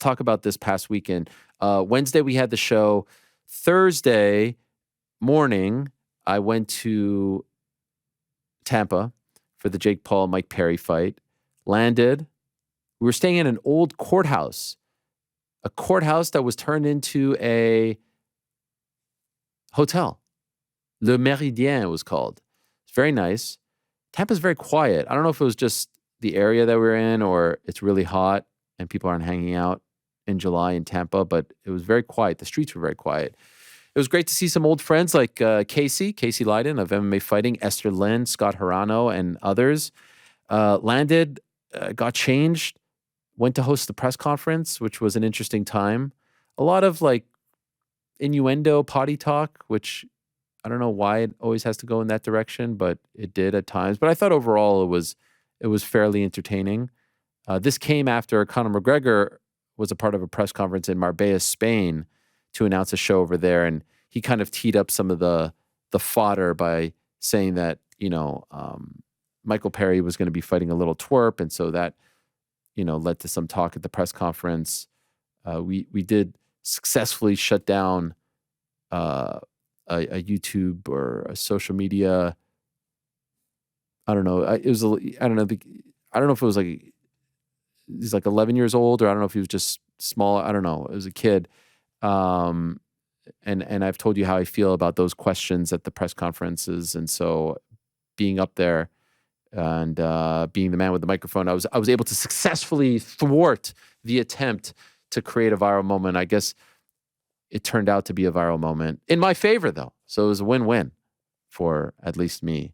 talk about this past weekend. Wednesday, we had the show. Thursday morning, I went to Tampa for the Jake Paul, Mike Perry fight. Landed. We were staying in an old courthouse, a courthouse that was turned into a hotel. Le Méridien, it was called. It's very nice. Tampa's very quiet. I don't know if it was just the area that we're in or it's really hot and people aren't hanging out in July in Tampa, but it was very quiet. The streets were very quiet. It was great to see some old friends like Casey Leiden of MMA Fighting, Esther Lynn, Scott Hirano, and others. Landed, got changed, went to host the press conference, which was an interesting time. A lot of like innuendo, potty talk, which I don't know why it always has to go in that direction, but it did at times. But I thought overall it was fairly entertaining. This came after Conor McGregor was a part of a press conference in Marbella, Spain, to announce a show over there, and he kind of teed up some of the fodder by saying that Michael Perry was going to be fighting a little twerp, and so that led to some talk at the press conference. We did successfully shut down a YouTube or a social media. I don't know. I don't know if it was like he's like 11 years old, or I don't know if he was just small. I don't know. It was a kid. And I've told you how I feel about those questions at the press conferences, and so being up there and being the man with the microphone, I was able to successfully thwart the attempt to create a viral moment. I guess it turned out to be a viral moment in my favor, though. So it was a win-win for at least me.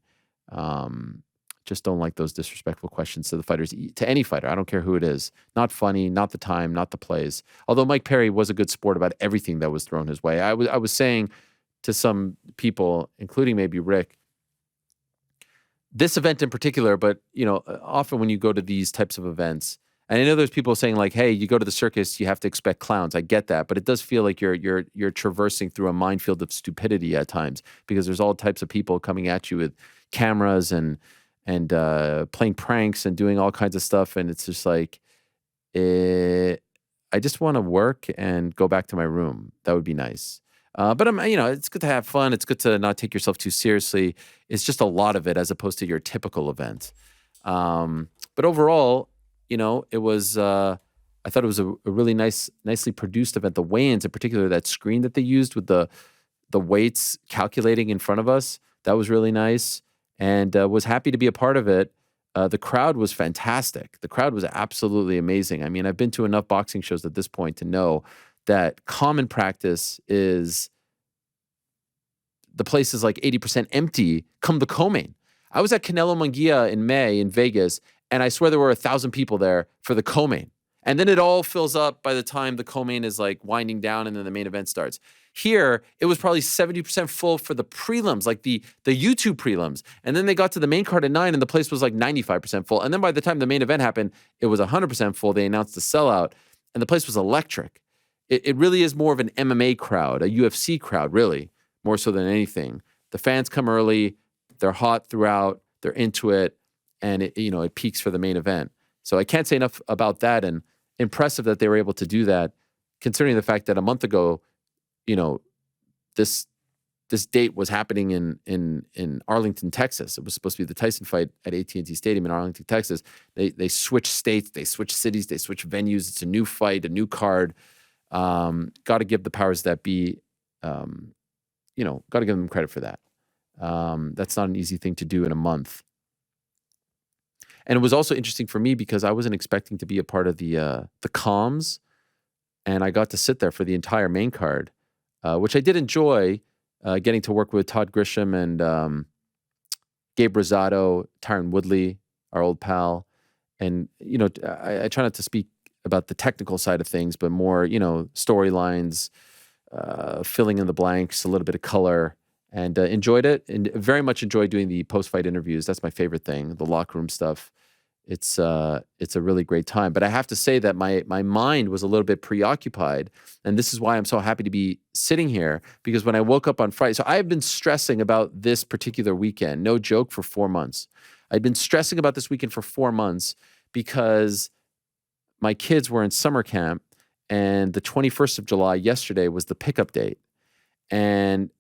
Just don't like those disrespectful questions to the fighters, to any fighter. I don't care who it is. Not funny, not the time, not the plays. Although Mike Perry was a good sport about everything that was thrown his way. I was saying to some people, including maybe Rick, this event in particular, but often when you go to these types of events, and I know there's people saying like, hey, you go to the circus, you have to expect clowns. I get that, but it does feel like you're traversing through a minefield of stupidity at times, because there's all types of people coming at you with cameras and playing pranks and doing all kinds of stuff. And it's just like, I just want to work and go back to my room. That would be nice. But it's good to have fun. It's good to not take yourself too seriously. It's just a lot of it as opposed to your typical event. But overall, it was, I thought it was a really nicely produced event. The weigh-ins in particular, that screen that they used with the weights calculating in front of us, that was really nice. And was happy to be a part of it. The crowd was fantastic. The crowd was absolutely amazing. I mean, I've been to enough boxing shows at this point to know that common practice is the place is like 80% empty come the co-main. I was at Canelo Munguia in May in Vegas, and I swear there were 1,000 people there for the co-main. And then it all fills up by the time the co-main is like winding down and then the main event starts. Here, it was probably 70% full for the prelims, like the YouTube prelims. And then they got to the main card at 9 and the place was like 95% full. And then by the time the main event happened, it was 100% full. They announced the sellout and the place was electric. It really is more of an MMA crowd, a UFC crowd, really, more so than anything. The fans come early, they're hot throughout, they're into it, and it peaks for the main event. So I can't say enough about that, and impressive that they were able to do that, considering the fact that a month ago, this date was happening in Arlington, Texas. It was supposed to be the Tyson fight at AT&T Stadium in Arlington, Texas. They switched states, they switched cities, they switched venues. It's a new fight, a new card. Got to give the powers that be, got to give them credit for that. That's not an easy thing to do in a month. And it was also interesting for me because I wasn't expecting to be a part of the comms, and I got to sit there for the entire main card, which I did enjoy, getting to work with Todd Grisham and Gabe Rosado, Tyron Woodley, our old pal. And, I try not to speak about the technical side of things, but more, storylines, filling in the blanks, a little bit of color, and enjoyed it, and very much enjoyed doing the post-fight interviews. That's my favorite thing, the locker room stuff. It's a really great time. But I have to say that my mind was a little bit preoccupied, and this is why I'm so happy to be sitting here, because when I woke up on Friday, so I've been stressing about this particular weekend, no joke, for 4 months. I'd been stressing about this weekend for 4 months because my kids were in summer camp, And the 21st of July, yesterday, was the pickup date. And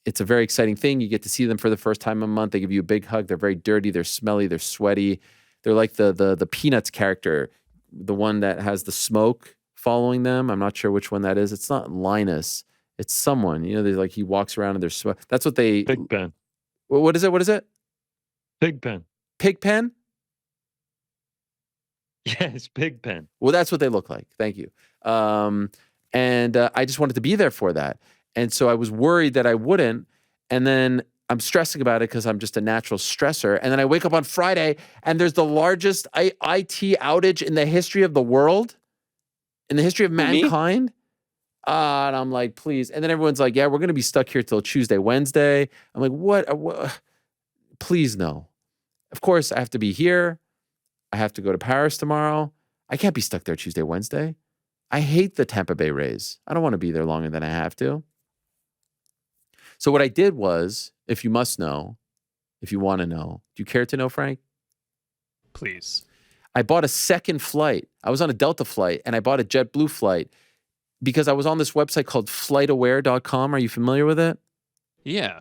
it's a very exciting thing. You get to see them for the first time in a month. They give you a big hug. They're very dirty. They're smelly. They're sweaty. They're like the Peanuts character, the one that has the smoke following them. I'm not sure which one that is. It's not Linus. It's someone. They're like, he walks around and they're sweat. That's what they... Pigpen. What is it? What is it? Pigpen. Pigpen? Yes, Pigpen. Well, that's what they look like. Thank you. And I just wanted to be there for that. And so I was worried that I wouldn't. And then I'm stressing about it because I'm just a natural stressor. And then I wake up on Friday and there's the largest IT outage in the history of the world, in the history of mankind. And I'm like, please. And then everyone's like, yeah, we're going to be stuck here till Tuesday, Wednesday. I'm like, what? Please no. Of course, I have to be here. I have to go to Paris tomorrow. I can't be stuck there Tuesday, Wednesday. I hate the Tampa Bay Rays. I don't want to be there longer than I have to. So what I did was, if you must know, if you want to know, do you care to know, Frank? Please. I bought a second flight. I was on a Delta flight, and I bought a JetBlue flight because I was on this website called flightaware.com. Are you familiar with it? Yeah.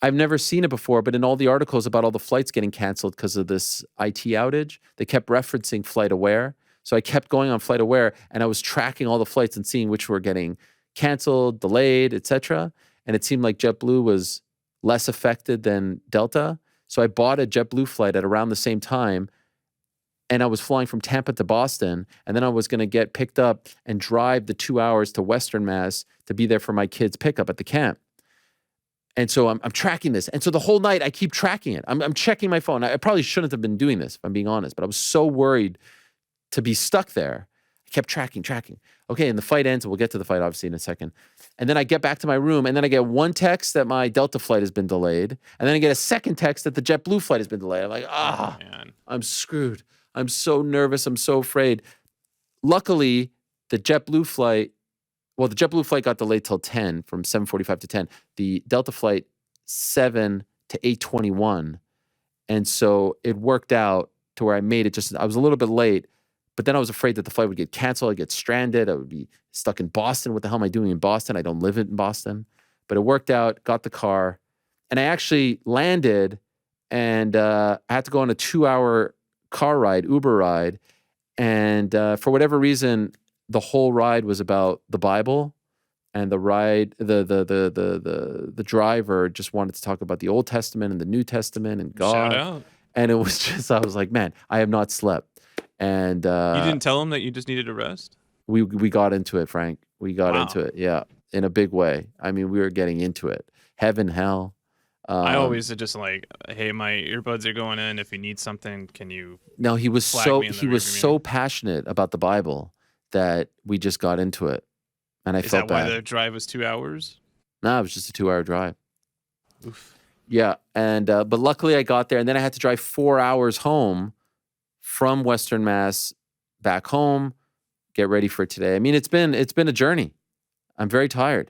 I've never seen it before, but in all the articles about all the flights getting canceled because of this IT outage, they kept referencing FlightAware. So I kept going on FlightAware, and I was tracking all the flights and seeing which were getting canceled, delayed, etc. And it seemed like JetBlue was less affected than Delta. So I bought a JetBlue flight at around the same time, and I was flying from Tampa to Boston, and then I was going to get picked up and drive the 2 hours to Western Mass to be there for my kids' pickup at the camp. And so I'm tracking this. And so the whole night I keep tracking it. I'm checking my phone. I probably shouldn't have been doing this, if I'm being honest, but I was so worried to be stuck there. I kept tracking. Okay, and the fight ends, and we'll get to the fight obviously in a second. And then I get back to my room, and then I get one text that my Delta flight has been delayed, and then I get a second text that the JetBlue flight has been delayed. I'm like, man. I'm screwed. I'm so nervous. I'm so afraid. Luckily, the JetBlue flight got delayed till 10, from 7:45 to 10. The Delta flight, 7 to 8:21. And so it worked out to where I made it I was a little bit late, but then I was afraid that the flight would get canceled. I'd get stranded. I would be stuck in Boston. What the hell am I doing in Boston? I don't live in Boston. But it worked out, got the car, and I actually landed, and I had to go on a 2-hour car ride, Uber ride. And for whatever reason, the whole ride was about the Bible, and the driver just wanted to talk about the Old Testament and the New Testament and God. Shout out. And it was just, I was like, man, I have not slept. And You didn't tell him that you just needed a rest? we got into it, Frank. We got into it, yeah, in a big way. I mean, we were getting into it. Heaven, hell. I always just like, hey, my earbuds are going in. If you need something, can you? No, he was flag so me in the he was rearview so mirror? passionate about the Bible that we just got into it, and I Is felt that why bad. the drive was 2 hours? No, it was just a 2-hour drive. Oof. Yeah, and but luckily I got there, and then I had to drive 4 hours home from Western Mass back home, get ready for today. I mean, it's been a journey. I'm very tired.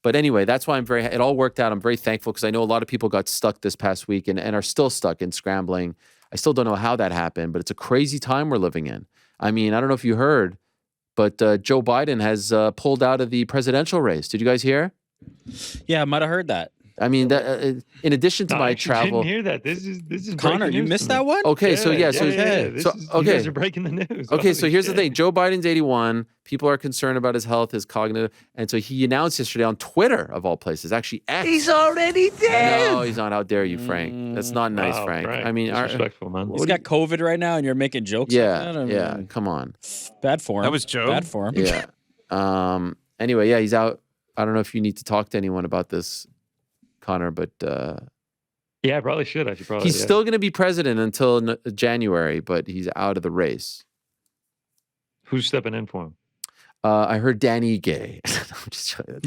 But anyway, that's why it all worked out. I'm very thankful because I know a lot of people got stuck this past week and are still stuck and scrambling. I still don't know how that happened, but it's a crazy time we're living in. I mean, I don't know if you heard, but Joe Biden has pulled out of the presidential race. Did you guys hear? Yeah, I might have heard that. I mean, in addition to my travel, I didn't hear that. This is Connor, breaking you news missed to me. that one? okay, so Yeah. okay. You guys are breaking the news. Okay, so Holy here's the shit. thing. Joe Biden's 81. People are concerned about his health, his cognitive. And so he announced yesterday on Twitter, of all places, actually X. He's already dead. No, he's not. How dare you, Frank? That's not nice, Wow, Frank. Frank, I mean, disrespectful, man. He's got COVID right now, and you're making jokes. yeah, like that? I yeah. mean, Come on. bad form. That was Joe? Bad form. Yeah. Anyway, yeah, he's out. I don't know if you need to talk to anyone about this, Connor, but Yeah, I probably should. I should probably. he's still going to be president until January, but he's out of the race. Who's stepping in for him? I heard Danny Gay. I'm just joking.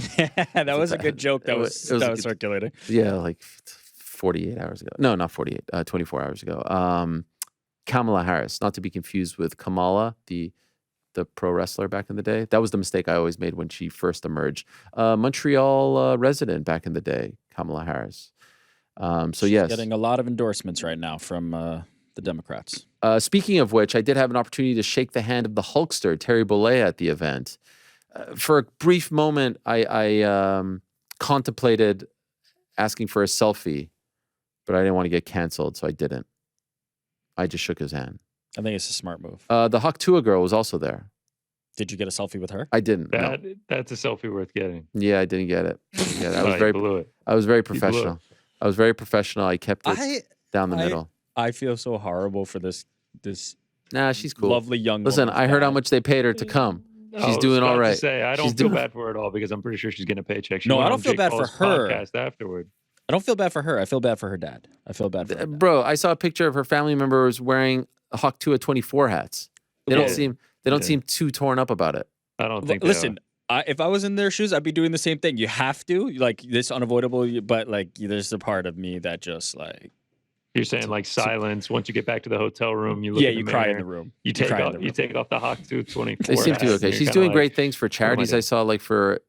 That was a good joke that was it was a good- circulating. Yeah, like 48 hours ago. No, not 48. 24 hours ago. Kamala Harris, not to be confused with Kamala, the pro wrestler back in the day. That was the mistake I always made when she first emerged. Montreal resident back in the day, Kamala Harris. So She's yes, getting a lot of endorsements right now from the Democrats. Speaking of which, I did have an opportunity to shake the hand of the Hulkster, Terry Bollea, at the event. For a brief moment, I contemplated asking for a selfie, but I didn't want to get canceled, so I didn't. I just shook his hand. I think it's a smart move. The Hawk Tua girl was also there. Did you get a selfie with her? I didn't. No. That's a selfie worth getting. Yeah, I didn't get it. Yeah, I was You blew it. I was very You blew it. professional. I was very professional. I kept it down the middle. I feel so horrible for this Nah, she's cool. lovely young Listen, woman's I heard how dad. much they paid her to come. I She's was doing all about to right. say, I She's don't feel doing- bad for her at all because I'm pretty sure she's getting a paycheck. She No, went I don't on feel Jake bad for Paul's her. podcast afterward. I don't feel bad for her. I feel bad for her dad. I feel bad for her dad. Bro, I saw a picture of her family members wearing Hawk Tua 24 hats. They don't Yeah. seem too torn up about it. I don't think. Listen, if I was in their shoes, I'd be doing the same thing. You have to, like, this unavoidable, but like, there's a part of me that just like. you're saying like silence. Once you get back to the hotel room, you look. Yeah, in the you cry in mirror, the room. You take cry in off. the You room. take off the Hawk 224. They seem to be hat, okay. and She's you're doing kinda great things for charities. doing? I saw like for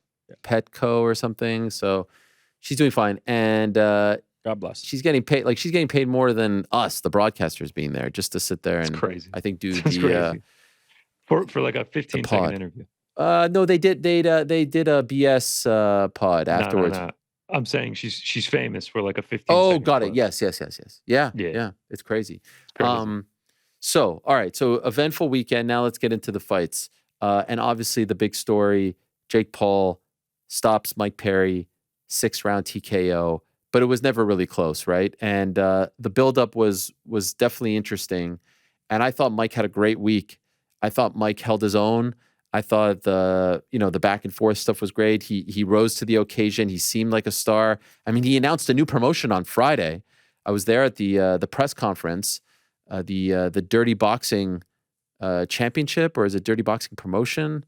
Petco or something. So she's doing fine. And God bless. she's getting paid. Like she's getting paid more than us, the broadcasters, being there just to sit there and crazy. I think do That's the crazy. For like a 15-second pod. interview. no, they did a BS pod afterwards. No. I'm saying she's famous for like a 15. Oh, got it. Yes. Yeah. Yeah. It's crazy. Crazy. So, all right. So, eventful weekend. Now let's get into the fights. And obviously, the big story: Jake Paul stops Mike Perry, 6-round TKO. But it was never really close, right? And the buildup was definitely interesting. And I thought Mike had a great week. I thought Mike held his own. I thought the back and forth stuff was great. He rose to the occasion. He seemed like a star. I mean, he announced a new promotion on Friday. I was there at the press conference, the Dirty Boxing Championship, or is it Dirty Boxing Promotion?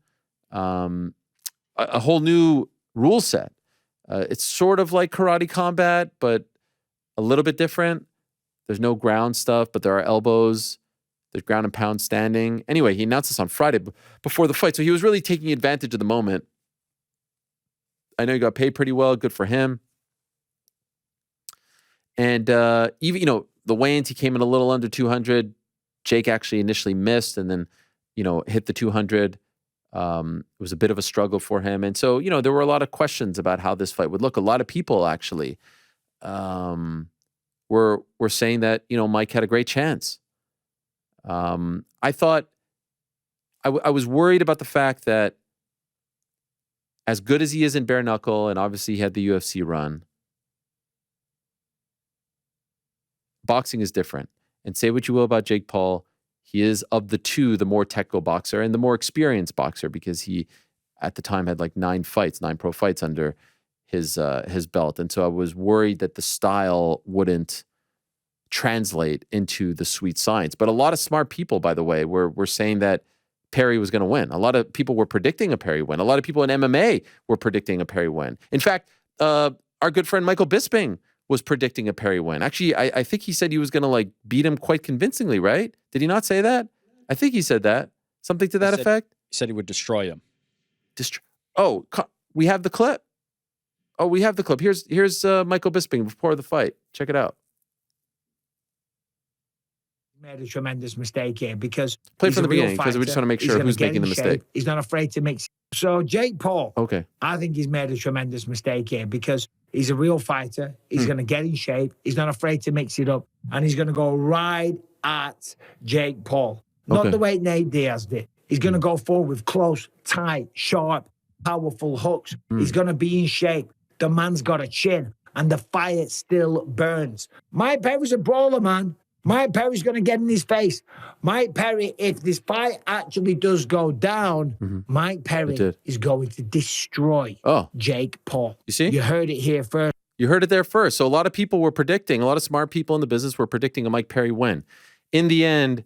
A whole new rule set. It's sort of like Karate Combat, but a little bit different. There's no ground stuff, but there are elbows. There's ground and pound standing. Anyway, he announced this on Friday before the fight. So he was really taking advantage of the moment. I know he got paid pretty well. Good for him. And even, the weigh-ins, he came in a little under 200. Jake actually initially missed and then, hit the 200. It was a bit of a struggle for him. And so, there were a lot of questions about how this fight would look. A lot of people actually were saying that, Mike had a great chance. I thought I was worried about the fact that as good as he is in bare knuckle, and obviously he had the UFC run, boxing is different. And say what you will about Jake Paul, he is of the two the more technical boxer and the more experienced boxer because he at the time had like 9 pro fights under his belt. And so I was worried that the style wouldn't translate into the sweet science. But a lot of smart people, by the way, were saying that Perry was going to win. A lot of people were predicting a Perry win. A lot of people in MMA were predicting a Perry win. In fact, our good friend Michael Bisping was predicting a Perry win. Actually, I think he said he was going to beat him quite convincingly, right? Did he not say that? I think he said that. Something to that effect? He said he would destroy him. We have the clip. Oh, we have the clip. Here's Michael Bisping before the fight. Check it out. Made a tremendous mistake here because play he's from a the real beginning because we just want to make fighter. sure He's who's gonna making the get in mistake. shape. He's not afraid to mix. So Jake Paul, Okay. I think he's made a tremendous mistake here because he's a real fighter. He's going to get in shape. He's not afraid to mix it up, and he's going to go right at Jake Paul, not Okay. the way Nate Diaz did. He's going to go forward with close, tight, sharp, powerful hooks. He's going to be in shape. The man's got a chin, and the fire still burns. Mike Perry's a brawler, man. Mike Perry's going to get in his face. Mike Perry, if this fight actually does go down, Mike Perry is going to destroy Jake Paul. You see? You heard it here first. You heard it there first. So a lot of people were predicting, a lot of smart people in the business were predicting a Mike Perry win. In the end,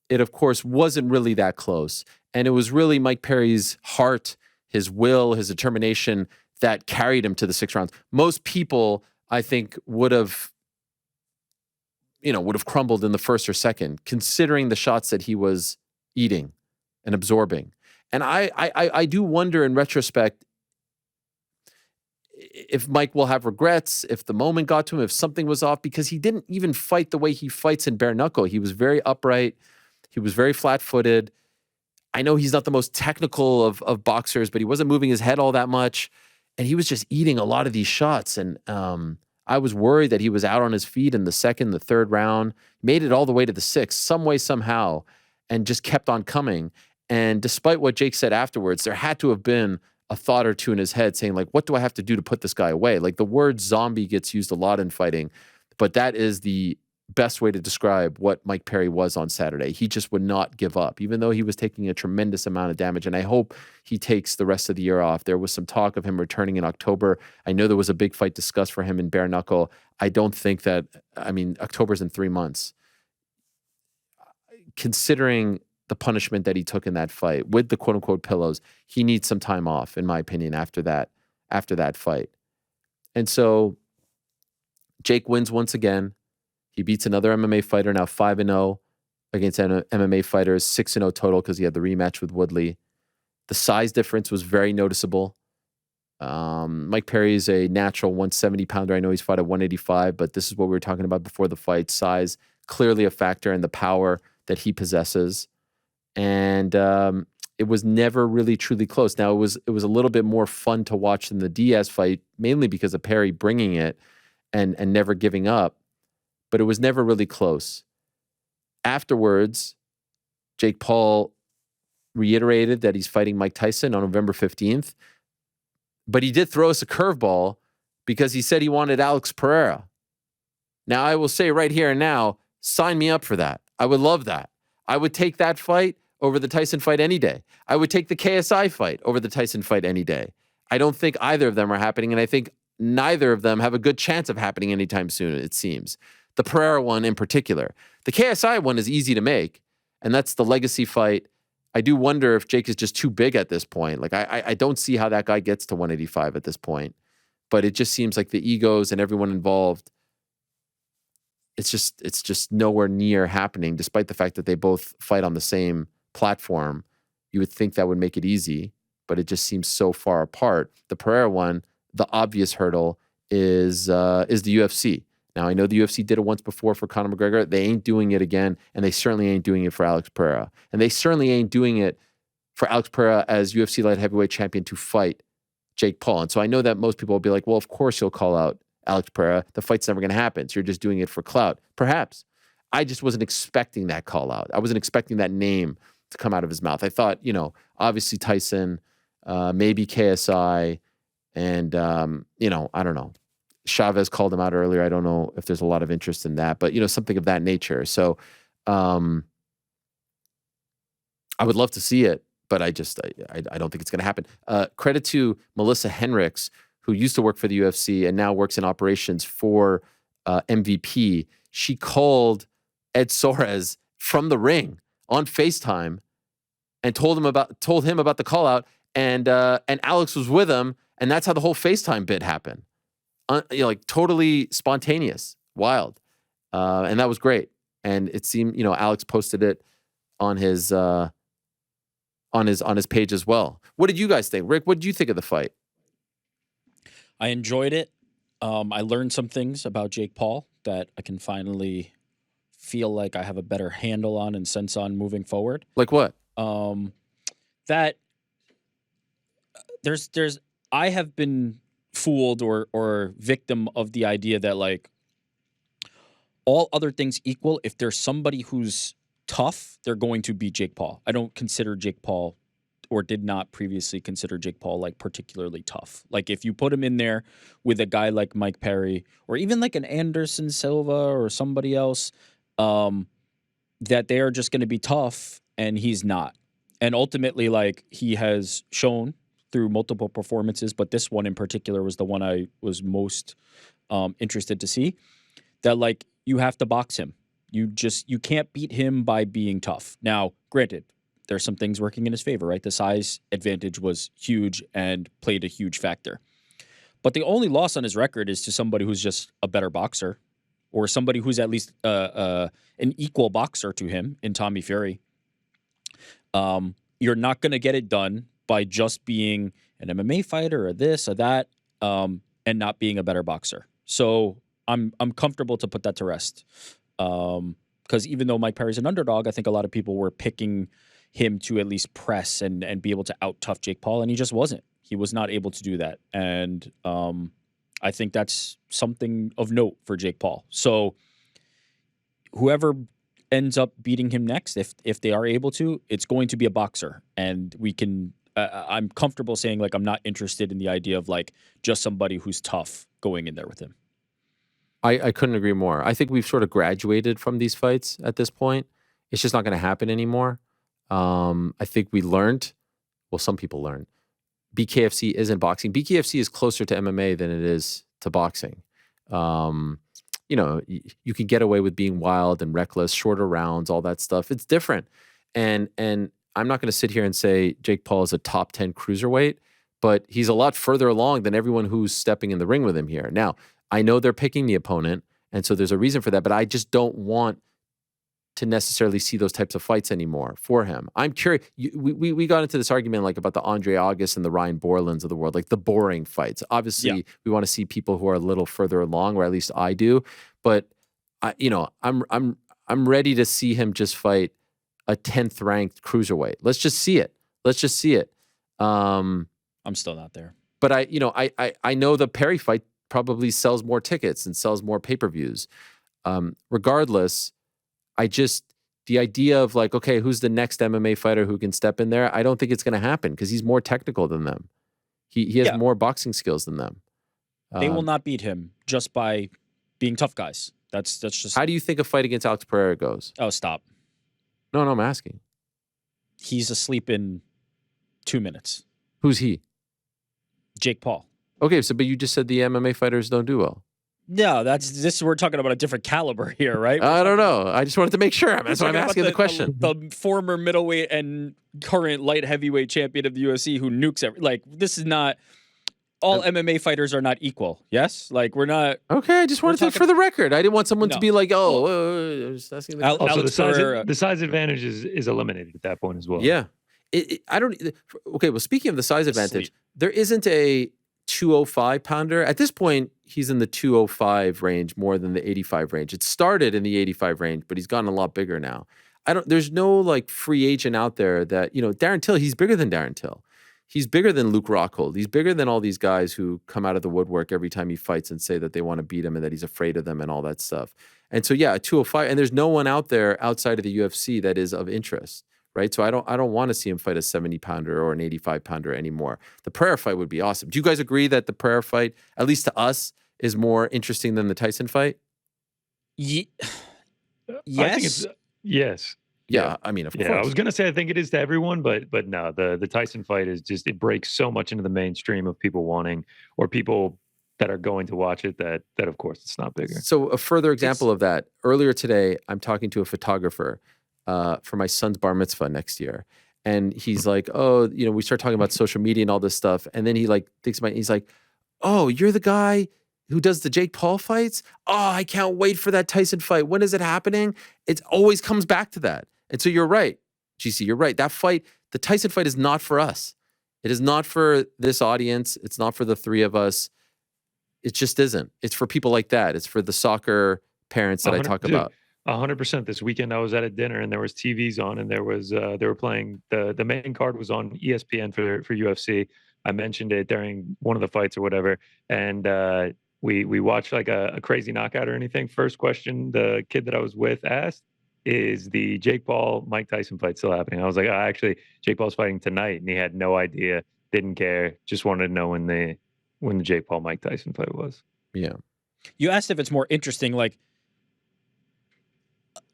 it, of course, wasn't really that close. And it was really Mike Perry's heart, his will, his determination that carried him to the 6 rounds. Most people, I think, would have crumbled in the first or second, considering the shots that he was eating and absorbing. And I do wonder in retrospect if Mike will have regrets, if the moment got to him, if something was off, because he didn't even fight the way he fights in bare knuckle. He was very upright. He was very flat-footed. I know he's not the most technical of boxers, but he wasn't moving his head all that much. And he was just eating a lot of these shots. And I was worried that he was out on his feet in the second, the third round, made it all the way to the sixth, some way, somehow, and just kept on coming. And despite what Jake said afterwards, there had to have been a thought or two in his head saying, like, what do I have to do to put this guy away? Like, the word zombie gets used a lot in fighting, but that is the best way to describe what Mike Perry was on Saturday. He just would not give up, even though he was taking a tremendous amount of damage. And I hope he takes the rest of the year off. There was some talk of him returning in October. I know there was a big fight discussed for him in bare knuckle. I don't think that, I mean, October's in 3 months. Considering the punishment that he took in that fight with the quote unquote pillows, he needs some time off, in my opinion, after that fight. And so Jake wins once again. He beats another MMA fighter, now 5-0 against MMA fighters, 6-0 total because he had the rematch with Woodley. The size difference was very noticeable. Mike Perry is a natural 170-pounder. I know he's fought at 185, but this is what we were talking about before the fight. Size, clearly a factor in the power that he possesses. And it was never really truly close. Now, it was a little bit more fun to watch than the Diaz fight, mainly because of Perry bringing it and never giving up. But it was never really close. Afterwards, Jake Paul reiterated that he's fighting Mike Tyson on November 15th. But he did throw us a curveball because he said he wanted Alex Pereira. Now, I will say right here and now, sign me up for that. I would love that. I would take that fight over the Tyson fight any day. I would take the KSI fight over the Tyson fight any day. I don't think either of them are happening, and I think neither of them have a good chance of happening anytime soon, it seems. The Pereira one in particular. The KSI one is easy to make, and that's the legacy fight. I do wonder if Jake is just too big at this point. Like, I don't see how that guy gets to 185 at this point, but it just seems like the egos and everyone involved, it's just nowhere near happening, despite the fact that they both fight on the same platform. You would think that would make it easy, but it just seems so far apart. The Pereira one, the obvious hurdle is the UFC. Now, I know the UFC did it once before for Conor McGregor. They ain't doing it again, and they certainly ain't doing it for Alex Pereira. And they certainly ain't doing it for Alex Pereira as UFC light heavyweight champion to fight Jake Paul. And so I know that most people will be like, well, of course you'll call out Alex Pereira. The fight's never going to happen. So you're just doing it for clout. Perhaps. I just wasn't expecting that call out. I wasn't expecting that name to come out of his mouth. I thought, obviously Tyson, maybe KSI, and, I don't know. Chavez called him out earlier. I don't know if there's a lot of interest in that, but, something of that nature. So I would love to see it, but I don't think it's going to happen. Credit to Melissa Henricks, who used to work for the UFC and now works in operations for MVP. She called Ed Soares from the ring on FaceTime and told him about the call out, and Alex was with him, and that's how the whole FaceTime bit happened. Like totally spontaneous, wild, and that was great. And it seemed, Alex posted it on his page as well. What did you guys think, Rick? What did you think of the fight? I enjoyed it. I learned some things about Jake Paul that I can finally feel like I have a better handle on and sense on moving forward. Like what? That I have been fooled or victim of the idea that, like, all other things equal, if there's somebody who's tough, they're going to beat Jake Paul. I don't consider Jake Paul, or did not previously consider Jake Paul, like, particularly tough. Like, if you put him in there with a guy like Mike Perry, or even like an Anderson Silva or somebody else, that they are just going to be tough, and he's not. And ultimately, like, he has shown through multiple performances, but this one in particular was the one I was most interested to see, that, like, you have to box him. You can't beat him by being tough. Now, granted, there's some things working in his favor, right? The size advantage was huge and played a huge factor. But the only loss on his record is to somebody who's just a better boxer, or somebody who's at least an equal boxer to him in Tommy Fury. You're not going to get it done by just being an MMA fighter or this or that. and not being a better boxer. So I'm comfortable to put that to rest. Because even though Mike Perry's an underdog, I think a lot of people were picking him to at least press and be able to out-tough Jake Paul, and he just wasn't. He was not able to do that. And I think that's something of note for Jake Paul. So whoever ends up beating him next, if they are able to, it's going to be a boxer. And we can I'm comfortable saying, like, I'm not interested in the idea of, like, just somebody who's tough going in there with him. I couldn't agree more. I think we've sort of graduated from these fights at this point. It's just not going to happen anymore. I think we learned, well, some people learned, BKFC isn't boxing. BKFC is closer to MMA than it is to boxing. You know, you can get away with being wild and reckless, shorter rounds, all that stuff. It's different. And I'm not going to sit here and say Jake Paul is a top 10 cruiserweight, but he's a lot further along than everyone who's stepping in the ring with him here. Now, I know they're picking the opponent, and so there's a reason for that, but I just don't want to necessarily see those types of fights anymore for him. I'm curious. We got into this argument like about the Andre August and the Ryan Borlands of the world, like the boring fights. Obviously, we want to see people who are a little further along, or at least I do. But I'm ready to see him just fight a 10th ranked cruiserweight. Let's just see it. Let's just see it. I'm still not there. But I know the Perry fight probably sells more tickets and sells more pay-per-views. Regardless, the idea of like, okay, who's the next MMA fighter who can step in there? I don't think it's going to happen because he's more technical than them. He has more boxing skills than them. They will not beat him just by being tough guys. That's just. How do you think a fight against Alex Pereira goes? Oh, stop. No, I'm asking. He's asleep in 2 minutes. Who's he? Jake Paul. Okay, but you just said the MMA fighters don't do well. No, we're talking about a different caliber here, right? I don't know. I just wanted to make sure. That's why I'm asking the question. The former middleweight and current light heavyweight champion of the UFC who nukes this is not. All MMA fighters are not equal. Yes, like we're not. Okay, I just wanted to for the record. I didn't want someone to be like, I was just asking the question. The size advantage is eliminated at that point as well. Yeah, I don't. Okay, well, speaking of the size advantage, there isn't a 205 pounder at this point. He's in the 205 range more than the 85 range. It started in the 85 range, but he's gotten a lot bigger now. There's no like free agent out there that Darren Till. He's bigger than Darren Till. He's bigger than Luke Rockhold. He's bigger than all these guys who come out of the woodwork every time he fights and say that they want to beat him and that he's afraid of them and all that stuff. And so, yeah, a 205, and there's no one out there outside of the UFC that is of interest, right? So I don't want to see him fight a 70-pounder or an 85-pounder anymore. The Pereira fight would be awesome. Do you guys agree that the Pereira fight, at least to us, is more interesting than the Tyson fight? Yes. I think it's yes. Yeah, I mean, of course. I was gonna say I think it is to everyone, but no, the Tyson fight is just, it breaks so much into the mainstream of people wanting, or people that are going to watch it, that of course it's not bigger. So a further example of that, earlier today, I'm talking to a photographer for my son's bar mitzvah next year. And he's like, oh, we start talking about social media and all this stuff. And then he like thinks about it, he's like, oh, you're the guy who does the Jake Paul fights? Oh, I can't wait for that Tyson fight. When is it happening? It always comes back to that. And so you're right, GC, you're right. That fight, the Tyson fight is not for us. It is not for this audience. It's not for the three of us. It just isn't. It's for people like that. It's for the soccer parents that I talk about. 100%. This weekend I was at a dinner and there was TVs on, and there was they were playing, the main card was on ESPN for UFC. I mentioned it during one of the fights or whatever, and we watched like a crazy knockout or anything. First question the kid that I was with asked, is the Jake Paul Mike Tyson fight still happening? I was like, actually, Jake Paul's fighting tonight, and he had no idea, didn't care, just wanted to know when the Jake Paul Mike Tyson fight was. Yeah. You asked if it's more interesting, like,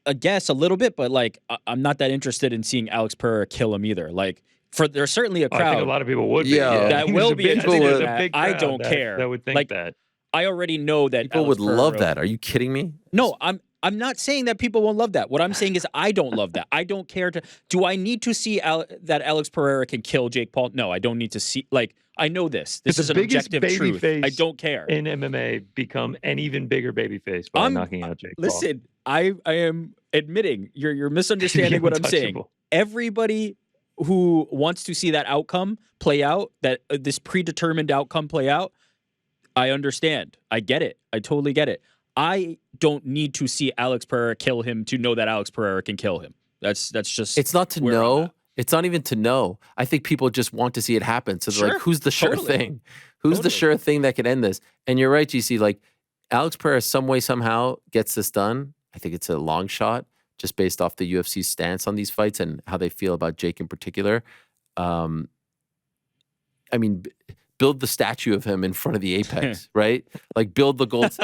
I guess a little bit, but like I'm not that interested in seeing Alex Pereira kill him either. Like, there's certainly a crowd. I think a lot of people would be. Yeah. That will be interested. I don't care. That would think like, that. I already know that people Alex would Pereira, love that. Are you kidding me? No, I'm not saying that people won't love that. What I'm saying is I don't love that. I don't care to. Do I need to see that Alex Pereira can kill Jake Paul? No, I don't need to see. Like, I know this. This is an objective truth. I don't care. In MMA, become an even bigger babyface by knocking out Jake Paul. Listen, I am admitting you're misunderstanding what I'm saying. Everybody who wants to see that outcome play out, that this predetermined outcome play out, I understand. I get it. I totally get it. I don't need to see Alex Pereira kill him to know that Alex Pereira can kill him. That's just. It's not to where I'm know. at. It's not even to know. I think people just want to see it happen. So they're like, Sure. who's the sure Totally. thing? Who's the Totally. sure thing that could end this? And you're right, GC. Like Alex Pereira, some way, somehow gets this done. I think it's a long shot, just based off the UFC's stance on these fights and how they feel about Jake in particular. I mean, build the statue of him in front of the apex, right? Like build the gold.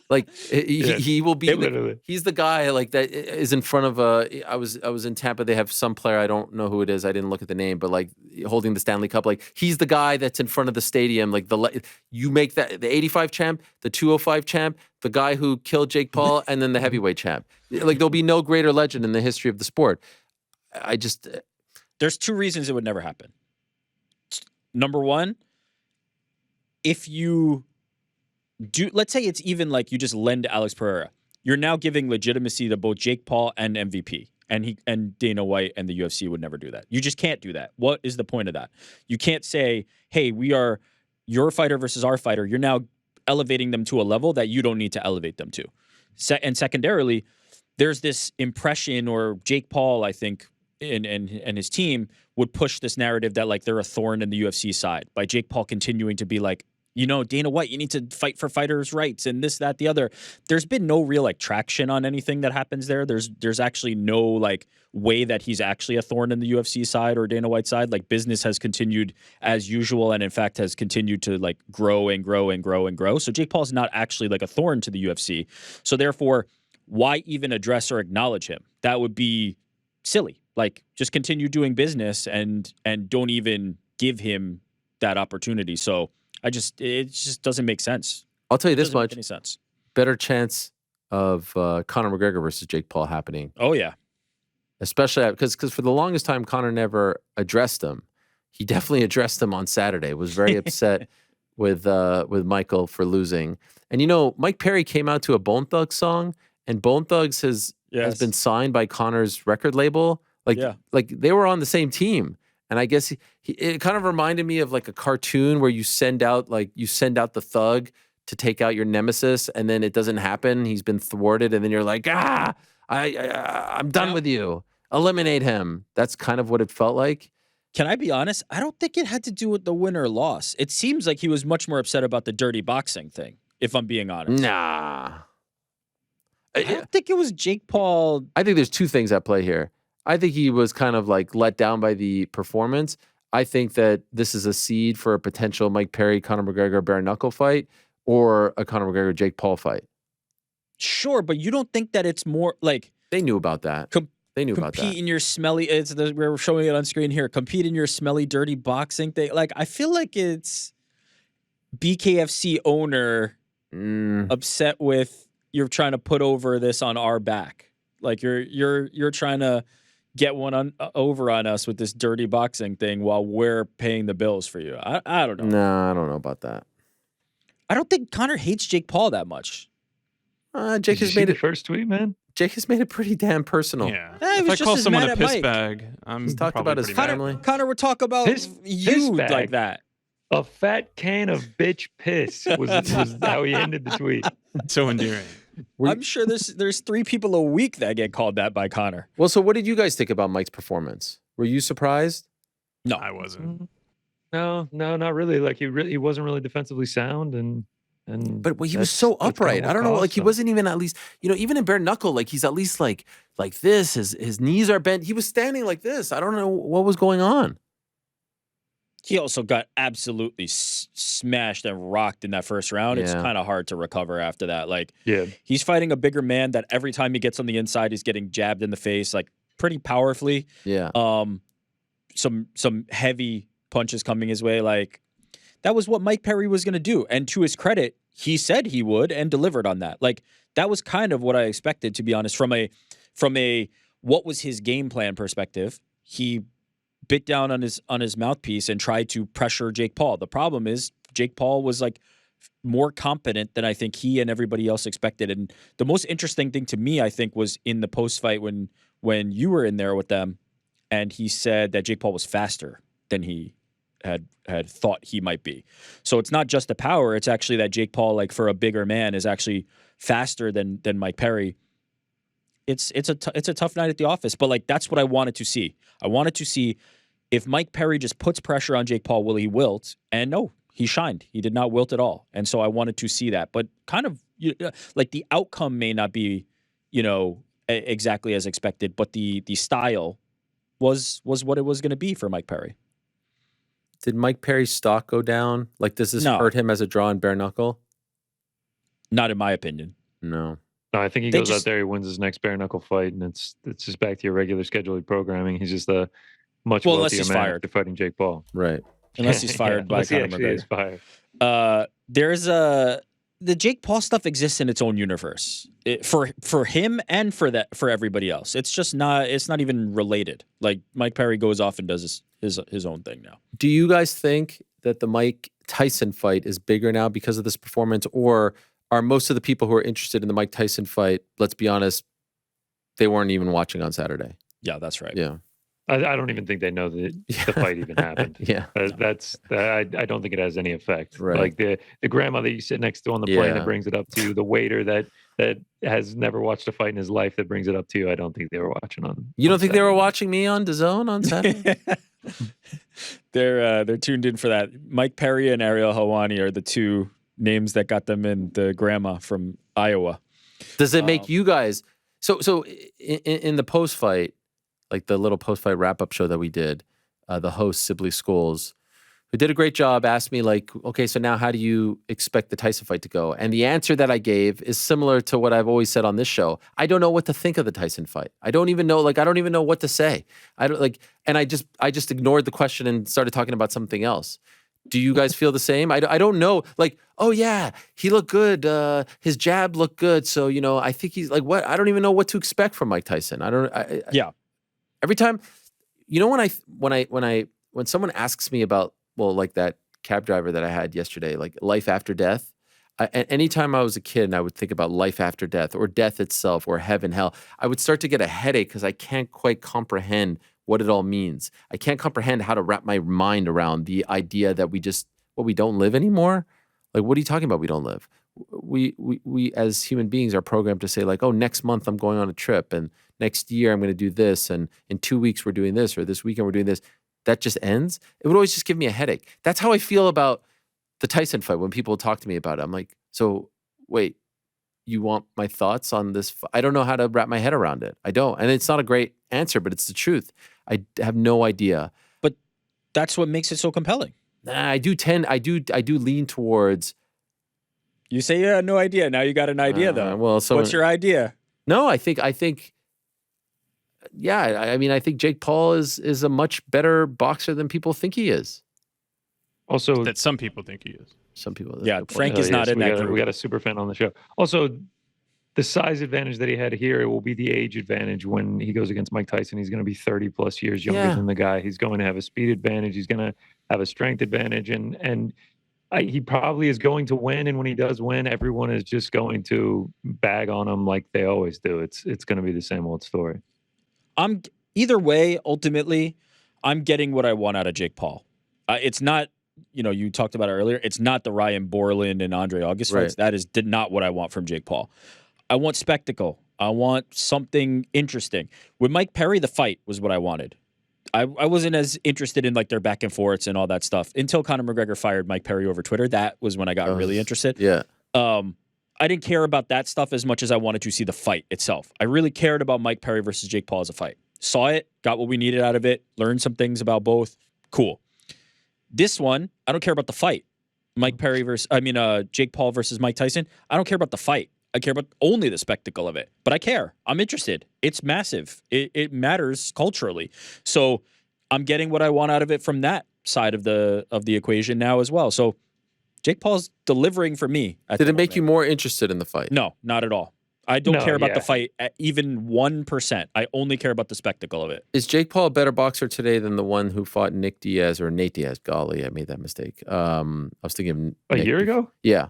Like he will be. Literally. He's the guy like that is in front of a. I was in Tampa. They have some player. I don't know who it is. I didn't look at the name, but like holding the Stanley Cup. Like he's the guy that's in front of the stadium. Like you make that the 85 champ, the 205 champ, the guy who killed Jake Paul, and then the heavyweight champ. Like there'll be no greater legend in the history of the sport. I just. There's two reasons it would never happen. Number one, if you do, let's say it's even like you just lend Alex Pereira, you're now giving legitimacy to both Jake Paul and MVP, and Dana White and the UFC would never do that. You just can't do that. What is the point of that? You can't say, hey, we are your fighter versus our fighter. You're now elevating them to a level that you don't need to elevate them to. And secondarily, there's this impression, or Jake Paul, I think, and his team would push this narrative that like they're a thorn in the UFC side by Jake Paul continuing to be like, Dana White, you need to fight for fighters' rights and this, that, the other. There's been no real like traction on anything that happens there. There's actually no like way that he's actually a thorn in the UFC side or Dana White side. Like business has continued as usual, and in fact has continued to like grow and grow and grow and grow. So Jake Paul's not actually like a thorn to the UFC. So therefore, why even address or acknowledge him? That would be silly. Like just continue doing business and don't even give him that opportunity. So it just doesn't make sense. I'll tell you this Doesn't make much: any sense. better chance of Conor McGregor versus Jake Paul happening. Oh yeah, Especially because for the longest time, Conor never addressed him. He definitely addressed him on Saturday. Was very upset with Michael for losing. And Mike Perry came out to a Bone Thugs song, and Bone Thugs has been signed by Conor's record label. Like they were on the same team. And I guess it kind of reminded me of like a cartoon where you send out the thug to take out your nemesis, and then it doesn't happen. He's been thwarted, and then you're like, I'm done with you. Eliminate him. That's kind of what it felt like. Can I be honest? I don't think it had to do with the win or loss. It seems like he was much more upset about the dirty boxing thing, if I'm being honest. Nah. I don't think it was Jake Paul. I think there's two things at play here. I think he was kind of like let down by the performance. I think that this is a seed for a potential Mike Perry, Conor McGregor bare knuckle fight, or a Conor McGregor Jake Paul fight. Sure, but you don't think that it's more like They knew about that. They knew about that. compete in your smelly. We're showing it on screen here. Compete in your smelly, dirty boxing thing. Like I feel like it's BKFC owner upset with you're trying to put over this on our back. Like you're trying to get one over on us with this dirty boxing thing while we're paying the bills for you. I don't know. No, I don't know about that. I don't think Conor hates Jake Paul that much. Jake has made the it. first tweet, man. Jake has made it pretty damn personal. Yeah. he If was I just call as someone mad a at piss Mike. bag, I'm He's talked probably about his pretty mad. family. Connor would talk about Piss you bag. like that. A fat can of bitch piss was how he ended the tweet. So endearing. I'm sure there's 3 people a week that get called that by Connor. Well, so what did you guys think about Mike's performance? Were you surprised? No, I wasn't. No, not really. Like he wasn't really defensively sound, and But he was that's- so that's kinda upright. what I don't know. Like cost he him. wasn't even at least, even in bare knuckle, like he's at least like this. His knees are bent. He was standing like this. I don't know what was going on. he also got absolutely smashed and rocked in that first round. It's Yeah. kind of hard to recover after that. Like Yeah, he's fighting a bigger man that every time he gets on the inside, he's getting jabbed in the face, like pretty powerfully. Yeah. Some heavy punches coming his way. Like that was what Mike Perry was going to do. And to his credit, he said he would and delivered on that. Like that was kind of what I expected, to be honest, from a what was his game plan perspective. He bit down on his mouthpiece and tried to pressure Jake Paul. The problem is Jake Paul was like more competent than I think he and everybody else expected. And the most interesting thing to me, I think, was in the post fight when you were in there with them, and he said that Jake Paul was faster than he had thought he might be. So it's not just the power; it's actually that Jake Paul, like for a bigger man, is actually faster than Mike Perry. It's a tough night at the office, but like that's what I wanted to see. I wanted to see if Mike Perry just puts pressure on Jake Paul, will he wilt? And no, he shined. He did not wilt at all. And so I wanted to see that. But kind of like the outcome may not be, exactly as expected, but the style was what it was going to be for Mike Perry. Did Mike Perry's stock go down? Like, does this hurt him as a draw in bare knuckle? Not in my opinion. No. No, I think he goes out there, he wins his next bare knuckle fight, and it's just back to your regular scheduled programming. He's just a much wealthier man after fighting Jake Paul. Right. Unless he's fired by Conor McGregor. Is fired. There's the Jake Paul stuff exists in its own universe for him and for everybody else. It's just not. It's not even related. Like Mike Perry goes off and does his own thing now. Do you guys think that the Mike Tyson fight is bigger now because of this performance, or are most of the people who are interested in the Mike Tyson fight, let's be honest, they weren't even watching on Saturday? Yeah, that's right. Yeah. I don't even think they know that the fight even happened. Yeah. I don't think it has any effect. Right. Like the grandma that you sit next to on the plane that brings it up to you, the waiter that has never watched a fight in his life that brings it up to you. I don't think they were watching on. You don't think Saturday. they were watching me on DAZN on Saturday? They're tuned in for that. Mike Perry and Ariel Helwani are the two names that got them in. The grandma from Iowa. Does it make you guys so in the post fight? Like the little post-fight wrap-up show that we did, the host, Sibley Schools, who did a great job, asked me like, okay, so now how do you expect the Tyson fight to go? And the answer that I gave is similar to what I've always said on this show. I don't know what to think of the Tyson fight. I don't even know what to say. And I just ignored the question and started talking about something else. Do you guys feel the same? I don't know. Like, oh yeah, he looked good. His jab looked good. So, I think he's like, what? I don't even know what to expect from Mike Tyson. Yeah. Every time, when someone asks me about, well, like that cab driver that I had yesterday, like life after death, anytime I was a kid and I would think about life after death or death itself or heaven, hell, I would start to get a headache because I can't quite comprehend what it all means. I can't comprehend how to wrap my mind around the idea that we don't live anymore. Like, what are you talking about? We don't live. We as human beings are programmed to say like, oh, next month I'm going on a trip, and next year I'm going to do this, and in 2 weeks we're doing this, or this weekend we're doing this. That just ends. It would always just give me a headache. That's how I feel about the Tyson fight when people talk to me about it. I'm like, so wait, you want my thoughts on this? I don't know how to wrap my head around it. I don't, and it's not a great answer, but it's the truth. I have no idea. But that's what makes it so compelling. I do lean towards. You say you had no idea. Now you got an idea, though. Well, so what's your idea? No, I think, yeah. I mean, I think Jake Paul is a much better boxer than people think he is. Also, that some people think he is. Some people, yeah. Frank is not in that group. We got a super fan on the show. Also, the size advantage that he had here, it will be the age advantage when he goes against Mike Tyson. He's going to be 30 plus years younger than the guy. He's going to have a speed advantage. He's going to have a strength advantage, and he probably is going to win, and when he does win, everyone is just going to bag on him like they always do. It's going to be the same old story. Either way, ultimately, I'm getting what I want out of Jake Paul. It's not, you talked about it earlier. It's not the Ryan Borland and Andre August fights. That is not what I want from Jake Paul. I want spectacle. I want something interesting. With Mike Perry, the fight was what I wanted. I wasn't as interested in like their back and forths and all that stuff until Conor McGregor fired Mike Perry over Twitter. That was when I got really interested. Yeah. I didn't care about that stuff as much as I wanted to see the fight itself. I really cared about Mike Perry versus Jake Paul as a fight. Saw it, got what we needed out of it, learned some things about both. Cool. This one, I don't care about the fight. Jake Paul versus Mike Tyson. I don't care about the fight. I care about only the spectacle of it. But I care. I'm interested. It's massive. It matters culturally. So I'm getting what I want out of it from that side of the equation now as well. So Jake Paul's delivering for me. Did it make you more interested in the fight? No, not at all. I don't care about the fight at even 1%. I only care about the spectacle of it. Is Jake Paul a better boxer today than the one who fought Nick Diaz or Nate Diaz? Golly, I made that mistake. I was thinking a year ago. Yeah.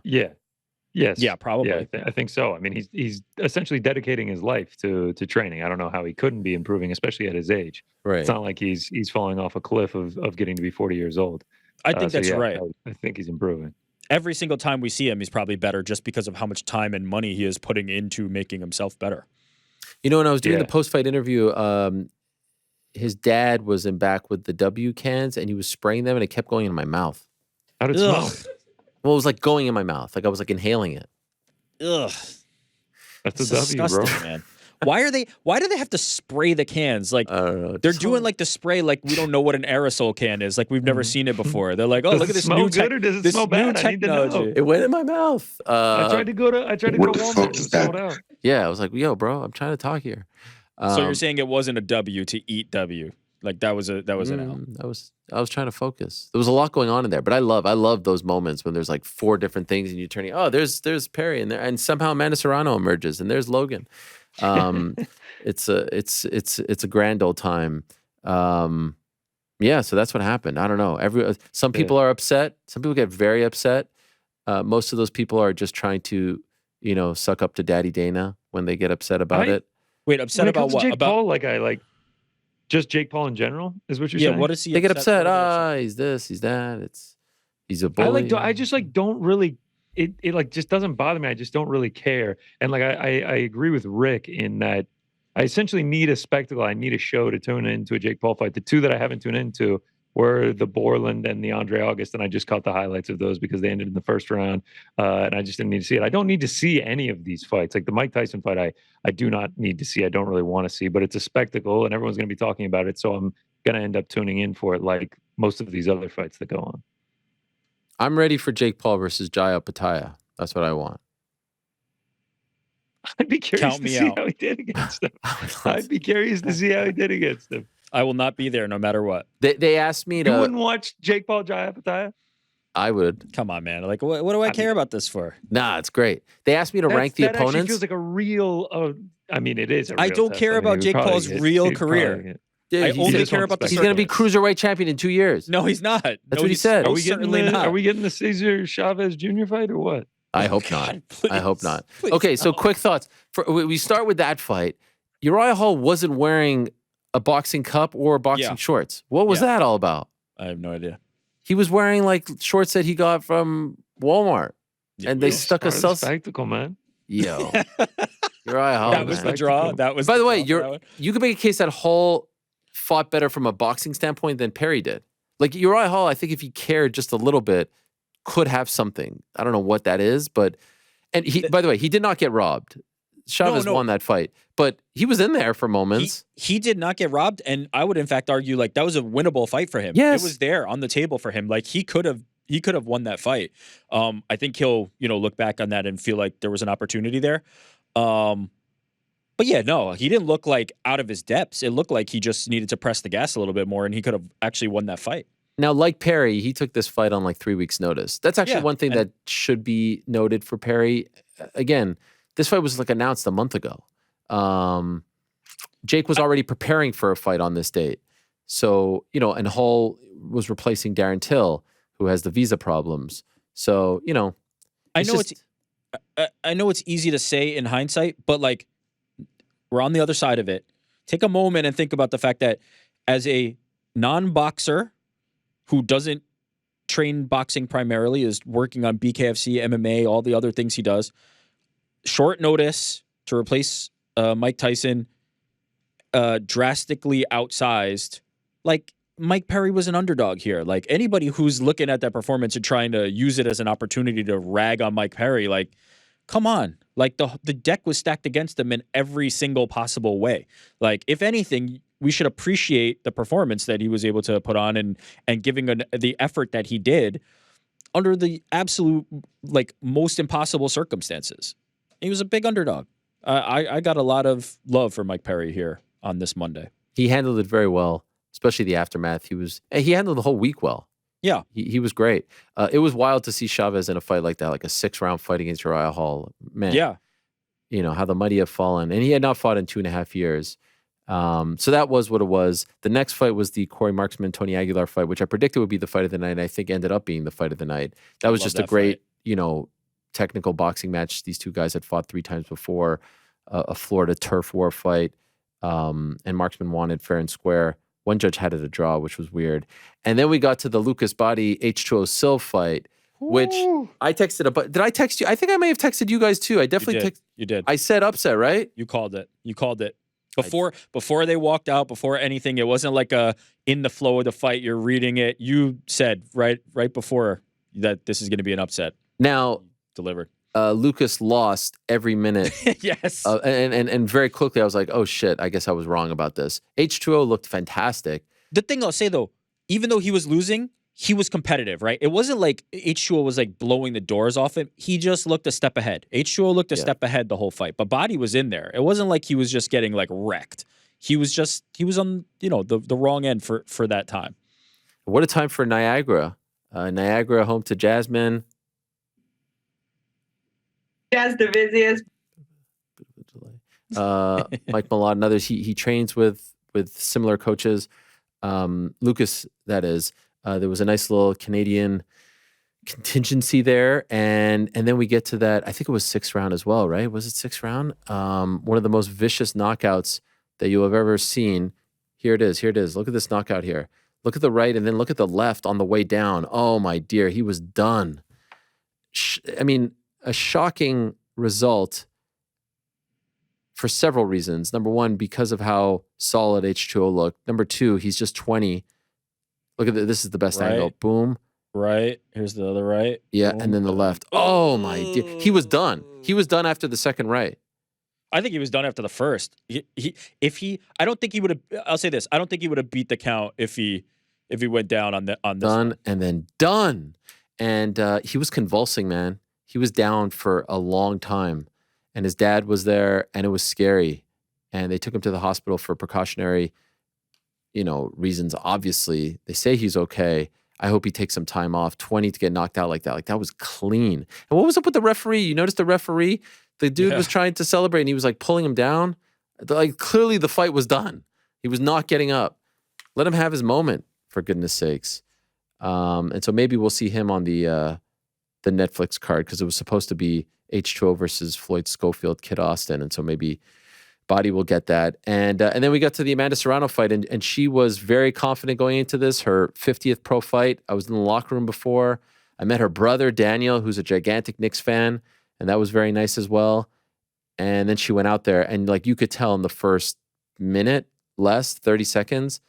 Yes. Yeah, probably. Yeah, I think so. I mean, he's essentially dedicating his life to training. I don't know how he couldn't be improving, especially at his age. Right. It's not like he's falling off a cliff of getting to be 40 years old. I think So that's yeah, right. I think he's improving. Every single time we see him, he's probably better just because of how much time and money he is putting into making himself better. You know, when I was doing the Yeah. post-fight interview, his dad was in back with the W cans, and he was spraying them, and it kept going in my mouth. How did it Ugh. smell? Well, it was like going in my mouth. Like I was like inhaling it. Ugh. That's It's a W, disgusting, bro. man. Why do they have to spray the cans? Like, I don't know. they're doing like the spray like we don't know what an aerosol can is. Like we've never seen it before. They're like, oh, Does look it at this smell new good or does it this smell new bad? I need to know. technology. It went in my mouth. I tried to go to What the Walmart. fuck It is was that? sold out. Yeah, I was like, yo, bro, I'm trying to talk here. So you're saying it wasn't a W to eat W? Like that was an L. I was trying to focus. There was a lot going on in there, but I love those moments when there's like 4 different things and you're turning. Oh, there's Perry in there, and somehow Amanda Serrano emerges, and there's Logan. It's a grand old time. Yeah, so that's what happened. I don't know. Some people are upset. Some people get very upset. Most of those people are just trying to, suck up to Daddy Dana when they get upset about it. Wait, upset When it about comes to what? Jake About Paul, just Jake Paul in general is what you're yeah, saying. what is he? They get upset. What are they He's this, he's that. He's a bully. I just don't really. It like just doesn't bother me. I just don't really care. And like I agree with Rick in that I essentially need a spectacle. I need a show to tune into a Jake Paul fight. The 2 that I haven't tuned into were the Borland and the Andre August, and I just caught the highlights of those because they ended in the first round, and I just didn't need to see it. I don't need to see any of these fights. Like the Mike Tyson fight, I do not need to see. I don't really want to see, but it's a spectacle, and everyone's going to be talking about it, so I'm going to end up tuning in for it like most of these other fights that go on. I'm ready for Jake Paul versus Jaya Pataya. That's what I want. I'd be curious Count to me see out. how he did against him. I'd be curious to see how he did against him. I will not be there no matter what. They asked me You to. wouldn't watch Jake Paul Jaya Pataya? I would. Come on, man. Like, what do I care about this for? Nah, it's great. They asked me to rank the that actually opponents. feels like a real. I mean, it is. I don't care about Jake Paul's real career. I only care about the He's going to be circles. cruiserweight champion in 2 years. No, he's not. That's No, what he he's said. Are we getting certainly not. Are we getting the Cesar Chavez Jr. fight or what? I hope not. God, please, I hope not. please Okay, so no. quick thoughts. We start with that fight. Uriah Hall wasn't wearing a boxing cup or boxing Yeah. shorts. What was Yeah. that all about? I have no idea. He was wearing like shorts that he got from Walmart, and they It's stuck a part of the self. spectacle, man. Yo, Uriah Hall. That was man. the draw. That was. By the draw way, for that one. you could make a case that Hall fought better from a boxing standpoint than Perry did. Like Uriah Hall, I think if he cared just a little bit, could have something. I don't know what that is, but by the way, he did not get robbed. Chavez No. won that fight, but he was in there for moments. He did not get robbed, and I would in fact argue like that was a winnable fight for him. Yes. It was there on the table for him. Like he could have won that fight. I think he'll look back on that and feel like there was an opportunity there. But yeah, no, he didn't look like out of his depths. It looked like he just needed to press the gas a little bit more, and he could have actually won that fight. Now, like Perry, he took this fight on like 3 weeks' notice. That's actually Yeah, one thing and- that should be noted for Perry. Again, this fight was like announced a month ago. Jake was already preparing for a fight on this date. So, and Hall was replacing Darren Till, who has the visa problems. So, I know it's easy to say in hindsight, but like we're on the other side of it. Take a moment and think about the fact that as a non-boxer who doesn't train boxing primarily, is working on BKFC, MMA, all the other things he does, short notice to replace Mike Tyson, drastically outsized. Like Mike Perry was an underdog here. Like anybody who's looking at that performance and trying to use it as an opportunity to rag on Mike Perry, like, come on. Like the deck was stacked against him in every single possible way. Like if anything, we should appreciate the performance that he was able to put on and giving the effort that he did under the absolute like most impossible circumstances. He was a big underdog. I got a lot of love for Mike Perry here on this Monday. he handled it very well, especially the aftermath. He handled the whole week well. Yeah. He was great. It was wild to see Chavez in a fight like that, like a 6-round fight against Uriah Hall. Man, Yeah. how the mighty have fallen. And he had not fought in 2.5 years. So that was what it was. The next fight was the Corey Marksman, Tony Aguilar fight, which I predicted would be the fight of the night. And I think ended up being the fight of the night. That was love just a that great, technical boxing match. These two guys had fought 3 times before, a Florida turf war fight. And Marksman won it fair and square. One judge had it a draw, which was weird. And then we got to the Lucas Body H2O Silv fight, which I texted but did I text you? I think I may have texted you guys too. I definitely texted. You did. I said upset, right? You called it. Before they walked out, before anything, it wasn't like in the flow of the fight. You're reading it. You said right before that this is going to be an upset. Now Delivered. Lucas lost every minute. Yes. And very quickly I was like, oh shit, I guess I was wrong about this. H2O looked fantastic. The thing I'll say though, even though he was losing, he was competitive, right? It wasn't like H2O was like blowing the doors off him. He just looked a step ahead. H2O looked a step ahead the whole fight, but Body was in there. It wasn't like he was just getting like wrecked. He was on, the wrong end for that time. What a time for Niagara. Niagara home to Jasmine. Jazz Divizius. Mike Millard and others. He trains with similar coaches. Lucas, that is. There was a nice little Canadian contingency there, and then we get to that. I think it was 6th round as well, right? Was it 6th round? One of the most vicious knockouts that you have ever seen. Here it is. Look at this knockout here. Look at the right, and then look at the left on the way down. Oh my dear, he was done. I mean, a shocking result for several reasons. Number one, because of how solid H2O looked. Number two, he's just 20. Look at this is the best angle. Boom. Right. Here's the other right. Yeah, Boom. and then the left. Oh my dear. He was done. He was done after the second right. I think he was done after the first. I don't think he would have. I'll say this. I don't think he would have beat the count if he went down on this. Done and then done. And he was convulsing, man. He was down for a long time. And his dad was there, and it was scary. And they took him to the hospital for precautionary, reasons. Obviously, they say he's okay. I hope he takes some time off. 20 to get knocked out like that. Like, that was clean. And what was up with the referee? You noticed the referee? The dude was trying to celebrate, and he was like pulling him down. Like, clearly the fight was done. He was not getting up. Let him have his moment, for goodness sakes. And so maybe we'll see him on the Netflix card, because it was supposed to be H2O versus Floyd Schofield, Kid Austin. And so maybe Body will get that. And then we got to the Amanda Serrano fight, and she was very confident going into this, her 50th pro fight. I was in the locker room before. I met her brother, Daniel, who's a gigantic Knicks fan, and that was very nice as well. And then she went out there, and like you could tell in the first minute, less, 30 seconds,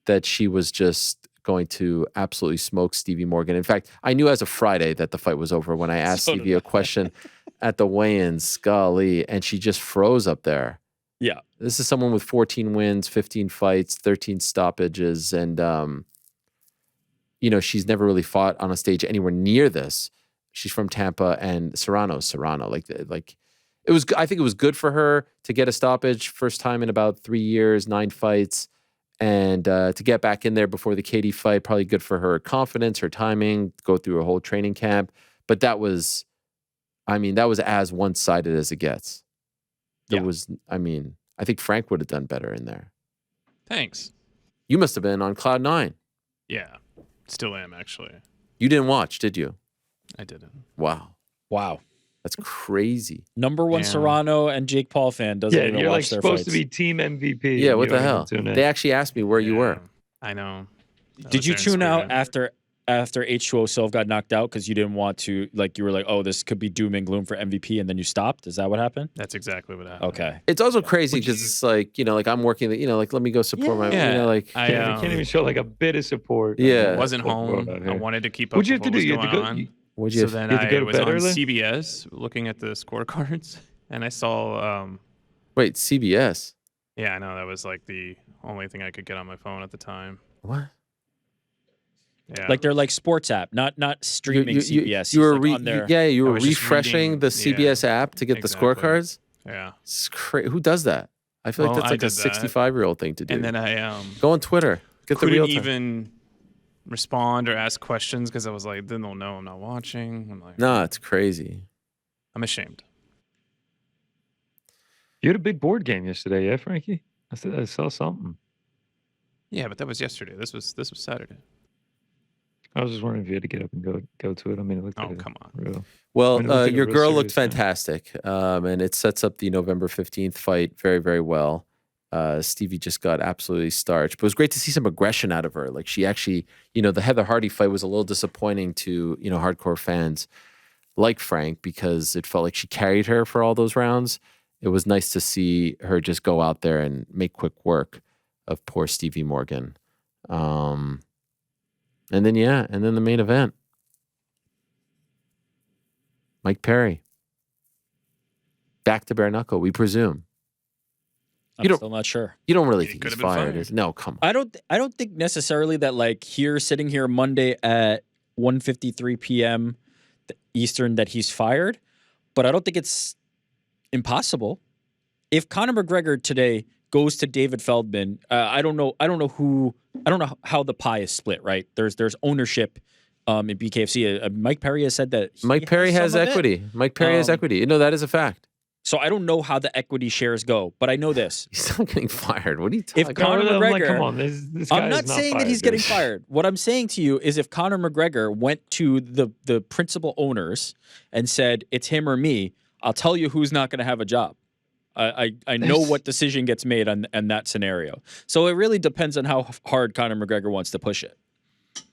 that she was just going to absolutely smoke Stevie Morgan. In fact, I knew as of Friday that the fight was over when I asked Stevie a question at the weigh-ins, golly, and she just froze up there. Yeah. This is someone with 14 wins, 15 fights, 13 stoppages, and she's never really fought on a stage anywhere near this. She's from Tampa, and Serrano, like it was. I think it was good for her to get a stoppage, first time in about 3 years, 9 fights, and to get back in there before the Katie fight, probably good for her confidence, her timing, go through a whole training camp. But that was as one-sided as it gets. It was, I think Frank would have done better in there. Thanks. You must have been on cloud 9. Yeah, still am actually. You didn't watch, did you? I didn't. Wow. That's crazy. Number one Serrano and Jake Paul fan doesn't even you're watch like their supposed fights. to be team MVP. Yeah, what the hell? They actually asked me where you were. I know. Did you tune out after H2O Silv got knocked out because you didn't want to, like, you were like, oh, this could be doom and gloom for MVP, and then you stopped? Is that what happened? That's exactly what happened. Okay. It's also crazy because it's like, like I'm working, like let me go support my, like. I can't even show like a bit of support. Yeah. I wasn't home. I wanted to keep up What'd you with have to what do? You was had to going go. on. What'd you So have? then you had to go I to was bed on early? CBS looking at the scorecards, and I saw. Wait, CBS? Yeah, I know that was like the only thing I could get on my phone at the time. What? Yeah. Like they're like sports app, not streaming CBS. You were on there. you were I was just refreshing reading- the CBS app to get exactly. the scorecards. Yeah. It's Who does that? I feel Well, like I that's like a did that. 65-year-old thing to do. And then I go on Twitter. Get the couldn't real time. even respond or ask questions because I was like, then they'll know I'm not watching. I'm like, No, it's crazy. I'm ashamed. You had a big board game yesterday, yeah, Frankie? I saw something. Yeah, but that was yesterday. This was Saturday. I was just wondering if you had to get up and go to it. I mean, it looked Oh, like a come on. real. Well, I mean, it looked like a your real girl looked serious thing. fantastic, and it sets up the November 15th fight very, very well. Stevie just got absolutely starched. But it was great to see some aggression out of her. Like she actually, the Heather Hardy fight was a little disappointing to, hardcore fans like Frank because it felt like she carried her for all those rounds. It was nice to see her just go out there and make quick work of poor Stevie Morgan. And then the main event. Mike Perry. Back to bare knuckle, we presume. I'm still not sure. You don't really He think could he's have been fired. fired. No, come on. I don't think necessarily that like sitting here Monday at 1:53 p.m. Eastern that he's fired, but I don't think it's impossible. If Conor McGregor today goes to David Feldman, I don't know how the pie is split, right? There's ownership in BKFC. Mike Perry has said that Mike Perry has some of it. equity. Mike Perry has equity. That is a fact. So I don't know how the equity shares go, but I know this. He's not getting fired. What are you talking If about? Conor I'm like, McGregor, come on, this guy I'm not is saying fired, that he's getting dude. fired. What I'm saying to you is if Conor McGregor went to the principal owners and said, it's him or me, I'll tell you who's not going to have a job. I know what decision gets made on that scenario. So it really depends on how hard Conor McGregor wants to push it.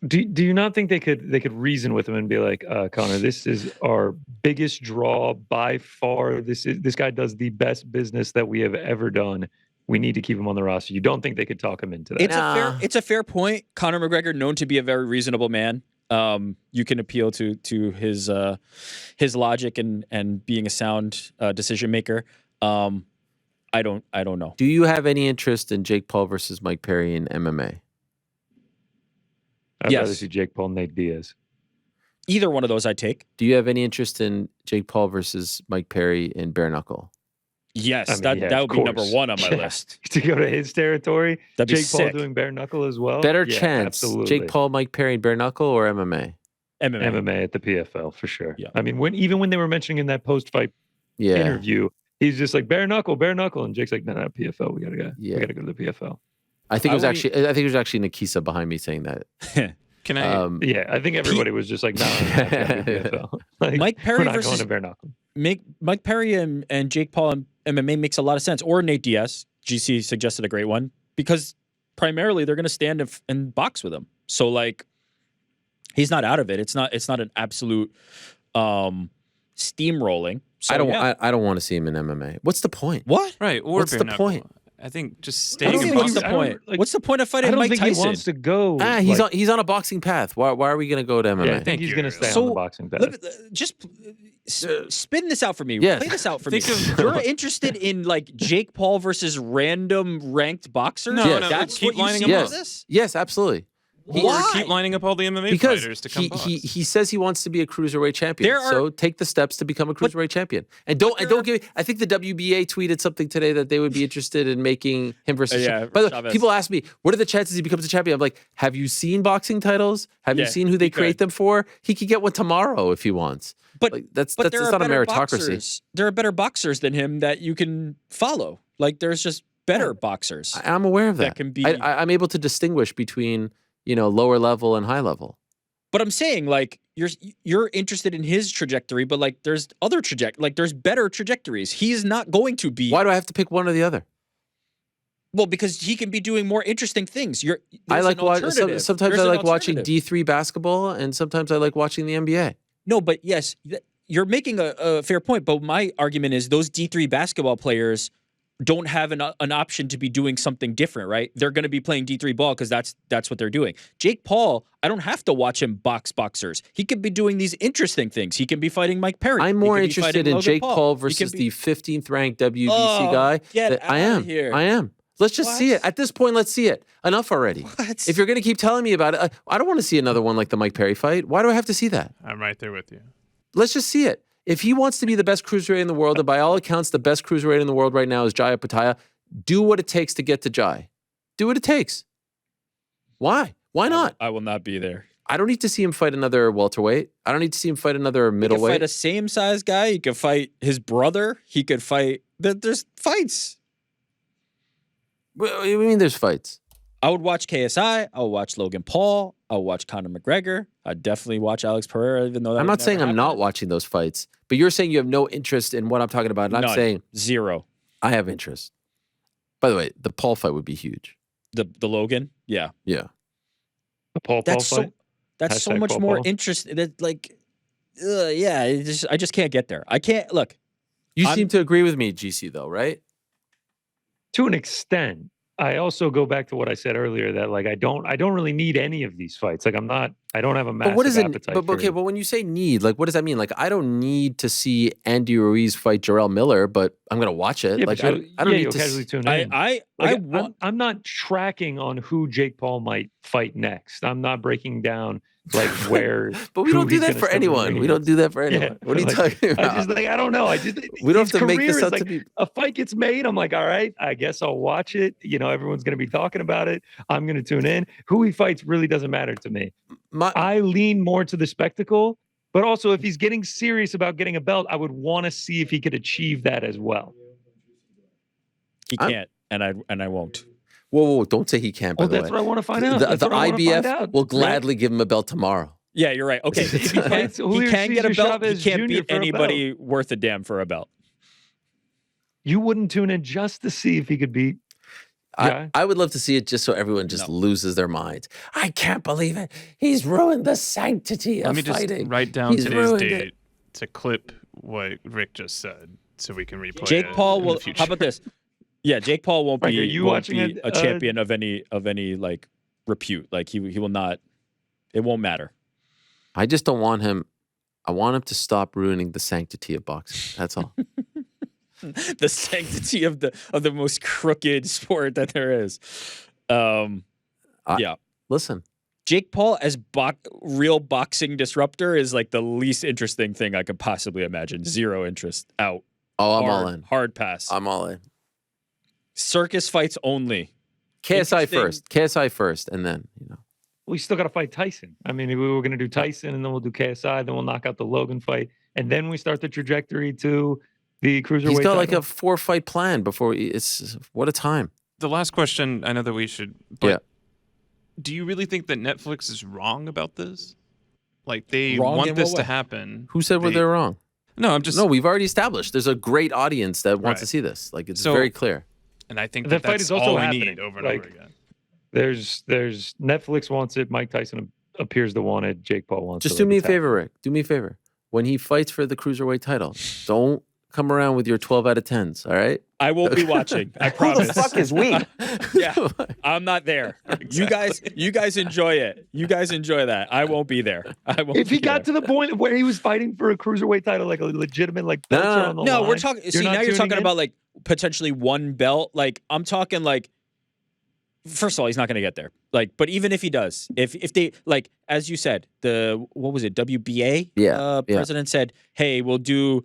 Do you not think they could reason with him and be like, Conor, this is our biggest draw by far. This guy does the best business that we have ever done. We need to keep him on the roster. You don't think they could talk him into that? It's a fair point. Conor McGregor, known to be a very reasonable man. You can appeal to his logic and being a sound decision maker. I don't know. Do you have any interest in Jake Paul versus Mike Perry in MMA? I'd Yes. rather see Jake Paul, Nate Diaz. Either one of those I'd take. Do you have any interest in Jake Paul versus Mike Perry in bare knuckle? Yes, I mean, that yeah, would of be number course. one on my Yeah. list. To go to his territory, That'd be Jake Paul sick. doing bare knuckle as well. Better Yeah, chance, absolutely. Jake Paul, Mike Perry in bare knuckle or MMA? MMA. MMA at the PFL for sure. Yeah. I mean, even when they were mentioning in that post-fight Yeah. interview, he's just like bare knuckle, and Jake's like, no, PFL. We gotta go. Yeah. We gotta go to the PFL. I think it was actually Nikisa behind me saying that. Can I? Yeah, I think everybody was just like, no, nah, PFL. Like, Mike Perry we're not versus- going to bare knuckle. Mike Perry and Jake Paul in MMA makes a lot of sense. Or Nate Diaz. GC suggested a great one because primarily they're going to stand and box with him. So like, he's not out of it. It's not an absolute steamrolling. So, I don't want to see him in MMA. What's the point? What? Right. Or What's bare the knuckle. point? I think just I don't staying think in what's the boxing. point? like- What's the point of I fighting don't Mike think Tyson? he wants to go. He's on a boxing path. Why are we going to go to MMA? Yeah, I think he's going to stay on the boxing path. Just spin this out for me. Yes. Play this out for me. Think of- You're interested in like Jake Paul versus random ranked boxers? No, no, That's keep what you lining see them out up. of this? Yes, absolutely. Why? Keep lining up all the MMA Because fighters to come box. he says he wants to be a cruiserweight champion. There are- So take the steps to become a cruiserweight champion. And don't give. I think the WBA tweeted something today that they would be interested in making him versus. Yeah, By the way, Chavez. people ask me, what are the chances he becomes a champion? I'm like, have you seen boxing titles? Have you Yeah, seen who they he create could. them for? He could get one tomorrow if he wants. But Like, that's there it's are not a better meritocracy. boxers. There are better boxers than him that you can follow. Like there's just better boxers. I'm aware of that. That can be- I'm able to distinguish between lower level and high level. But I'm saying like you're interested in his trajectory, but like there's other there's better trajectories. He's not going to be Why do I have to pick one or the other? well because he can be doing more interesting things. I There's like an watching. alternative. Sometimes There's I an like watching alternative. D3 basketball, and sometimes I like watching the NBA. No, but yes, you're making a fair point. But my argument is those D3 basketball players don't have an option to be doing something different, right? They're going to be playing D3 ball because that's what they're doing. Jake Paul, I don't have to watch him box boxers. He could be doing these interesting things. He can be fighting Mike Perry. I'm He more could be interested fighting in Logan Jake Paul He versus could be- the 15th ranked WBC Oh, guy. get I am. outta here. I am. Let's just see What? it. At this point, let's see it. Enough already. What? If you're going to keep telling me about it, I don't want to see another one like the Mike Perry fight. Why do I have to see that? I'm right there with you. Let's just see it. If he wants to be the best cruiserweight in the world, and by all accounts, the best cruiserweight in the world right now is Jaya Pataya, do what it takes to get to Jai. Do what it takes. Why? Why not? I will not be there. I don't need to see him fight another welterweight. I don't need to see him fight another He could middleweight. fight a same size guy. He could fight his brother. He could fight. There's fights. What do you mean there's fights? I would watch KSI. I would watch Logan Paul. I would watch Conor McGregor. I'd definitely watch Alex Pereira, even though that I'm would not saying never I'm not happen. watching those fights, but you're saying you have no interest in what I'm talking about. And I'm None. saying Zero. I have interest. By the way, the Paul fight would be huge. The Logan, yeah. Yeah. The Paul That's fight. that's so Hashtag much Paul more Paul. interesting. That like, yeah, I just can't get there. I can't look. You I'm- seem to agree with me, GC, though, right? To an extent. I also go back to what I said earlier that like I don't really need any of these fights. Like I don't have a massive But what is it? appetite But for okay, but when you say need, like, what does that mean? Like, I don't need to see Andy Ruiz fight Jarrell Miller, but I'm gonna watch it. Yeah, Like, but I don't need you'll to. casually tune I in. I Like, want. I'm not tracking on who Jake Paul might fight next. I'm not breaking down like where. But we who don't do he's that gonna for step in the anyone. ring We don't against. do that for Yeah, anyone. What are you like, talking about? I just like I don't know. I just We don't have his to make career this is up like, to be. a fight gets made. I'm like, all right, I guess I'll watch it. You know, everyone's gonna be talking about it. I'm gonna tune in. Who he fights really doesn't matter to me. I lean more to the spectacle, but also if he's getting serious about getting a belt, I would want to see if he could achieve that as well. He can't, and I won't. Whoa, don't say he can't. By Well, the that's way, what I want to find out. the That's what I wanna find IBF out, will right? gladly give him a belt tomorrow. Yeah, you're right. Okay, If he fights he Julio can get a Cesar belt. He Chavez can't Jr. beat for a anybody worth a damn for a belt. You wouldn't tune in just to see if he could beat. I would love to see it just so everyone just loses their minds. I can't believe it. He's ruined the sanctity of Let me just fighting. write down He's today's ruined date it. to clip what Rick just said, so we can replay. Jake it Paul in will. the future. How about this? Yeah, Jake Paul won't Frank, be, are you won't watching be it, a champion of any like repute. Like he will not. It won't matter. I just don't want him. I want him to stop ruining the sanctity of boxing. That's all. The sanctity of the most crooked sport that there is. Yeah. Listen, Jake Paul as real boxing disruptor is like the least interesting thing I could possibly imagine. Zero interest. Out. oh, I'm hard, all in. Hard pass. I'm all in. Circus fights only. KSI Interesting. first. KSI first, and then We still got to fight Tyson. I mean, we were going to do Tyson, and then we'll do KSI, then we'll knock out the Logan fight, and then we start the trajectory to the cruiserweight. he's got like title. a 4-fight plan before. It's what a time. The last question, I know that we should. But Yeah. Do you really think that Netflix is wrong about this? Like they Wrong in want what this to way? happen. Who said they're wrong? No, I'm just. No, we've already established. There's a great audience that wants to Right. see this. Like it's So- very clear. And I think The that fight that's is also all we happening. need over and Like, over again. There's Netflix wants it. Mike Tyson appears to want it. Jake Paul wants it. Just do like, me a it's happening. favor, Rick. Do me a favor. When he fights for the cruiserweight title, don't come around with your 12 out of 10s. All right. I won't be watching. I Who promise. the fuck is we? Yeah, I'm not there. You guys enjoy it. You guys enjoy that. I won't be there. I won't. If he be got there. to the point where he was fighting for a cruiserweight title, like a legitimate like belts are on the No, line, we're talking. you're See, not now you're tuning talking in? about like potentially one belt. Like I'm talking like. First of all, he's not going to get there. Like, but even if he does, if they like, as you said, what was it? WBA. Yeah. President said, "Hey, we'll do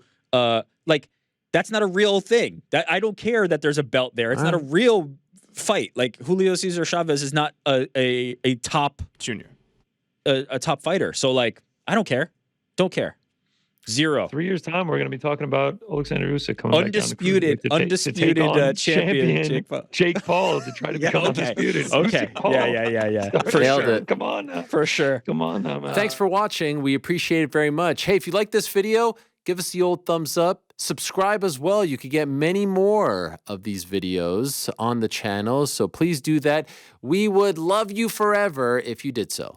like." That's not a real thing. That I don't care that there's a belt there. It's not a real fight. Like Julio Cesar Chavez is not a top Junior. a top fighter. So like I don't care. Don't care. Zero. 3 years time, we're going to be talking about Alexander Usyk coming Undisputed, back down to undisputed take on champion Jake Paul to try to become okay. undisputed. Okay. Usyk Paul. Yeah. Start For Nailed sure. it. Come on now. For sure. Come on now, man. Thanks for watching. We appreciate it very much. Hey, if you like this video, give us the old thumbs up. Subscribe as well. You could get many more of these videos on the channel. So please do that. We would love you forever if you did so.